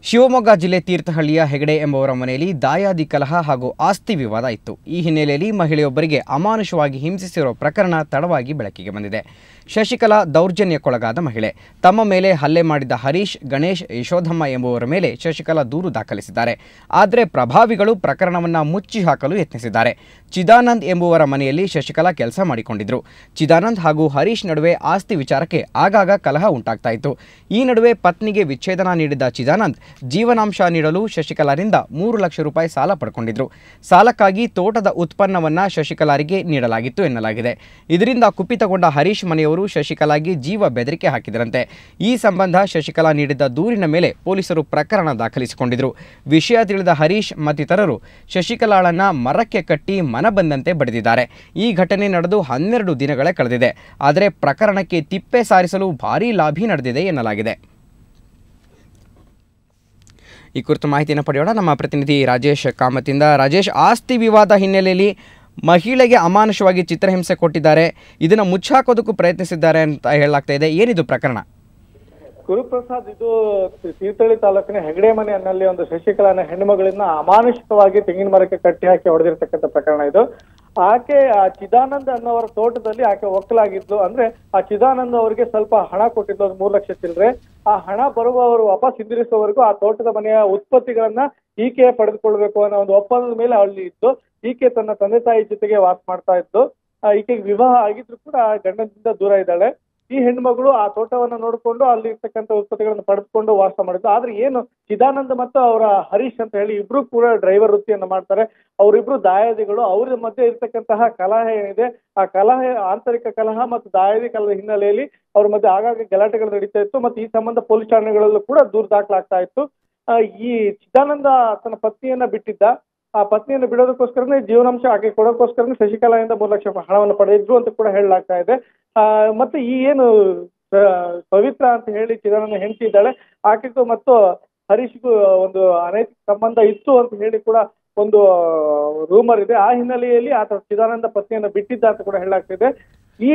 ಶಿವಮೊಗ್ಗ ಜಿಲ್ಲೆ ತೀರ್ಥಹಳ್ಳಿಯ ಹೆಗಡೆ ಎಂಬುವರ ಮನೆಯಲ್ಲಿ ದಾಯಾದಿ ಕಲಹ ಹಾಗೂ ಆಸ್ತಿ ವಿವಾದ ಇತ್ತು. ಈ ಹಿನ್ನೆಲೆಯಲ್ಲಿ ಮಹಿಳೆಯೊಬ್ಬರಿಗೆ ಅಮಾನುಷವಾಗಿ ಹಿಂಸಿಸಿರುವ ಪ್ರಕರಣ ತಡವಾಗಿ ಬೆಳಕಿಗೆ ಬಂದಿದೆ. ಶಶಿಕಲಾ ದೌರ್ಜನ್ಯಕ್ಕೊಳಗಾದ ಮಹಿಳೆ. ತಮ್ಮ ಮೇಲೆ ಹಲ್ಲೆ ಮಾಡಿದ ಹರೀಶ್, ಗಣೇಶ್, ಯಶೋಧಮ್ಮ ಎಂಬುವರ ಮೇಲೆ ಶಶಿಕಲಾ ದೂರು ದಾಖಲಿಸಿದ್ದಾರೆ. ಆದರೆ ಪ್ರಭಾವಿಗಳು ಪ್ರಕರಣವನ್ನು ಮುಚ್ಚಿ ಹಾಕಲು ಯತ್ನಿಸಿದ್ದಾರೆ. ಚಿದಾನಂದ್ ಎಂಬುವರ ಮನೆಯಲ್ಲಿ ಶಶಿಕಲಾ ಕೆಲಸ ಮಾಡಿಕೊಂಡಿದ್ರು. ಚಿದಾನಂದ್ ಹಾಗೂ ಹರೀಶ್ ನಡುವೆ ಆಸ್ತಿ ವಿಚಾರಕ್ಕೆ ಆಗಾಗ ಕಲಹ ಉಂಟಾಗ್ತಾ ಇತ್ತು. ಈ ನಡುವೆ ಪತ್ನಿಗೆ ವಿಚ್ಛೇದನ ನೀಡಿದ ಚಿದಾನಂದ್ ಜೀವನಾಂಶ ನೀಡಲು ಶಶಿಕಲಾರಿಂದ 3 ಲಕ್ಷ ರೂಪಾಯಿ ಸಾಲ ಪಡ್ಕೊಂಡಿದ್ರು. ಸಾಲಕ್ಕಾಗಿ ತೋಟದ ಉತ್ಪನ್ನವನ್ನ ಶಶಿಕಲಾರಿಗೆ ನೀಡಲಾಗಿತ್ತು ಎನ್ನಲಾಗಿದೆ. ಇದರಿಂದ ಕುಪಿತಗೊಂಡ ಹರೀಶ್ ಮನೆಯವರು ಶಶಿಕಲಾಗೆ ಜೀವ ಬೆದರಿಕೆ ಹಾಕಿದರಂತೆ. ಈ ಸಂಬಂಧ ಶಶಿಕಲಾ ನೀಡಿದ್ದ ದೂರಿನ ಮೇಲೆ ಪೊಲೀಸರು ಪ್ರಕರಣ ದಾಖಲಿಸಿಕೊಂಡಿದ್ರು. ವಿಷಯ ತಿಳಿದ ಹರೀಶ್ ಮತ್ತಿತರರು ಶಶಿಕಲಾಳನ್ನ ಮರಕ್ಕೆ ಕಟ್ಟಿ ಮನಬಂದಂತೆ ಬಡಿದಿದ್ದಾರೆ. ಈ ಘಟನೆ ನಡೆದು 12 ದಿನಗಳೇ ಕಳೆದಿದೆ. ಆದರೆ ಪ್ರಕರಣಕ್ಕೆ ತಿಪ್ಪೆ ಸಾರಿಸಲು ಭಾರೀ ಲಾಭಿ ನಡೆದಿದೆ ಎನ್ನಲಾಗಿದೆ. ಈ ಕುರಿತು ಮಾಹಿತಿಯನ್ನು ಪಡೆಯೋಣ ನಮ್ಮ ಪ್ರತಿನಿಧಿ ರಾಜೇಶ್ ಕಾಮತಿಂದ. ರಾಜೇಶ್, ಆಸ್ತಿ ವಿವಾದ ಹಿನ್ನೆಲೆಯಲ್ಲಿ ಮಹಿಳೆಗೆ ಅಮಾನುಷವಾಗಿ ಚಿತ್ರಹಿಂಸೆ ಕೊಟ್ಟಿದ್ದಾರೆ, ಇದನ್ನು ಮುಚ್ಚಾಕೋದಕ್ಕೂ ಪ್ರಯತ್ನಿಸಿದ್ದಾರೆ ಅಂತ ಹೇಳಲಾಗ್ತಾ ಇದೆ. ಏನಿದು ಪ್ರಕರಣ? ಗುರುಪ್ರಸಾದ್, ಇದು ತೀರ್ಥಹಳ್ಳಿ ತಾಲೂಕಿನ ಹೆಗಡೆ ಮನೆ ಅನ್ನಲ್ಲಿ ಒಂದು ಶಶಿಕಲಾನ ಹೆಣ್ಣುಮಗಳನ್ನ ಅಮಾನುಷಿಕವಾಗಿ ತೆಂಗಿನ ಮರಕ್ಕೆ ಕಟ್ಟಿ ಹಾಕಿ ಹೊಡೆದಿರ್ತಕ್ಕಂಥ ಪ್ರಕರಣ ಇದು. ಆಕೆ ಆ ಚಿದಾನಂದ್ ಅನ್ನೋವರ ತೋಟದಲ್ಲಿ ಆಕೆ ಒಕ್ಕಲಾಗಿದ್ಲು. ಅಂದ್ರೆ ಆ ಚಿದಾನಂದ್ ಅವರಿಗೆ ಸ್ವಲ್ಪ ಹಣ ಕೊಟ್ಟಿದ್ಲು, ಒಂದು 3 ಲಕ್ಷ ಚಿಲ್ಲರೆ. ಆ ಹಣ ಬರುವವರು ವಾಪಸ್ ಹಿಂದಿರಿಸುವವರೆಗೂ ಆ ತೋಟದ ಮನೆಯ ಉತ್ಪತ್ತಿಗಳನ್ನ ಈಕೆ ಪಡೆದುಕೊಳ್ಬೇಕು ಅನ್ನೋ ಒಂದು ಒಪ್ಪಂದದ ಮೇಲೆ ಅಲ್ಲಿ ಇದ್ದು ಈಕೆ ತನ್ನ ತಂದೆ ತಾಯಿ ಜೊತೆಗೆ ವಾಸ ಮಾಡ್ತಾ ಇದ್ದು. ಈಕೆಗೆ ವಿವಾಹ ಆಗಿದ್ರು ಕೂಡ ಗಂಡನಿಂದ ದೂರ ಇದ್ದಾಳೆ. ಈ ಹೆಣ್ಮಗಳು ಆ ತೋಟವನ್ನ ನೋಡಿಕೊಂಡು ಅಲ್ಲಿ ಇರ್ತಕ್ಕಂಥ ಉತ್ಪತ್ತಿಗಳನ್ನು ಪಡೆದುಕೊಂಡು ವಾಸ ಮಾಡಿದ್ದು. ಆದ್ರೆ ಏನು ಚಿದಾನಂದ್ ಮತ್ತು ಅವರ ಹರೀಶ್ ಅಂತ ಹೇಳಿ ಇಬ್ರು ಕೂಡ ಡ್ರೈವರ್ ವೃತ್ತಿಯನ್ನ ಮಾಡ್ತಾರೆ. ಅವರಿಬ್ರು ದಾಯಾದಿಗಳು. ಅವ್ರ ಮಧ್ಯೆ ಇರ್ತಕ್ಕಂತಹ ಕಲಹ ಏನಿದೆ, ಆ ಕಲಹ, ಆಂತರಿಕ ಕಲಹ ಮತ್ತು ದಾಯಾದಿ ಕಲಹದ ಹಿನ್ನೆಲೆಯಲ್ಲಿ ಅವ್ರ ಮಧ್ಯೆ ಆಗಾಗ ಗಲಾಟೆಗಳು ನಡೀತಾ ಇತ್ತು. ಮತ್ತೆ ಈ ಸಂಬಂಧ ಪೊಲೀಸ್ ಠಾಣೆಗಳಲ್ಲೂ ಕೂಡ ದೂರು ದಾಖಲಾಗ್ತಾ ಇತ್ತು. ಈ ಚಿದಾನಂದ ತನ್ನ ಪತ್ನಿಯನ್ನ ಬಿಟ್ಟಿದ್ದ. ಆ ಪತ್ನಿಯನ್ನು ಬಿಡೋದಕ್ಕೋಸ್ಕರನೇ ಜೀವನಾಂಶ ಆಕೆ ಕೊಡೋದಕ್ಕೋಸ್ಕರನೇ ಶಶಿಕಲಾಯಿಂದ 3 ಲಕ್ಷ ಹಣವನ್ನು ಪಡೆದಿದ್ರು ಅಂತ ಕೂಡ ಹೇಳಲಾಗ್ತಾ ಇದೆ. ಮತ್ತೆ ಈ ಏನು ಪವಿತ್ರ ಅಂತ ಹೇಳಿ ಚಿದಾನಂದ ಹೆಂಡತಿ ಇದ್ದಾಳೆ, ಆಕೆಗೂ ಮತ್ತು ಹರೀಶ್ಗೂ ಒಂದು ಅನೈತಿಕ ಸಂಬಂಧ ಇತ್ತು ಅಂತ ಹೇಳಿ ಕೂಡ ಒಂದು ರೂಮರ್ ಇದೆ. ಆ ಹಿನ್ನೆಲೆಯಲ್ಲಿ ಆತ ಚಿದಾನಂದ ಪತ್ನಿಯನ್ನು ಬಿಟ್ಟಿದ್ದ ಅಂತ ಕೂಡ ಹೇಳಲಾಗ್ತಿದೆ. ಈ